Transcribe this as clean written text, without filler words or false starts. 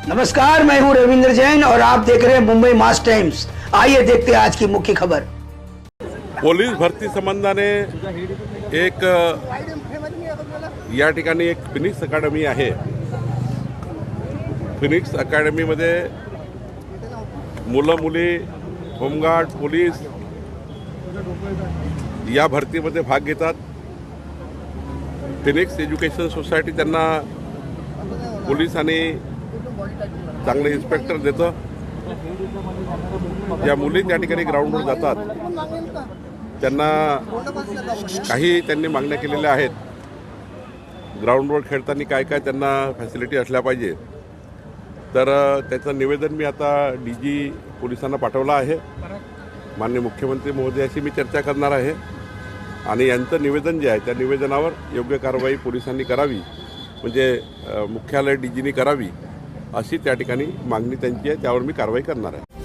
नमस्कार, मैं हूं रविंद्र जैन और आप देख रहे हैं मुंबई मास टाइम्स। आइए देखते हैं आज की मुख्य खबर। पोलीस भरती संबंधाने एक या ठिकाणी एक फिनिक्स अकॅडमी आहे। फिनिक्स अकॅडमीमध्ये मुलं मुली होमगार्ड पोलीस या भरतीमध्ये भाग घेतात। फिनिक्स एज्युकेशन सोसायटी त्यांना पोलीस आणि चांगले इन्स्पेक्टर देतं। ज्या मुली त्या ठिकाणी ग्राउंडवर जातात त्यांना काही त्यांनी मागण्या केलेल्या आहेत। ग्राउंडवर खेळताना काय काय त्यांना फॅसिलिटी असल्या पाहिजे, तर त्याचं निवेदन मी आता डीजी पोलिसांना पाठवलं आहे। माननीय मुख्यमंत्री महोदयाशी मी चर्चा करणार आहे आणि यांचं निवेदन जे आहे त्या निवेदनावर योग्य कारवाई पोलिसांनी करावी, म्हणजे मुख्यालय डीजीनी करावी अशी त्या ठिकाणी मागणी त्यांची आहे। त्यावर मी कारवाई करणार आहे।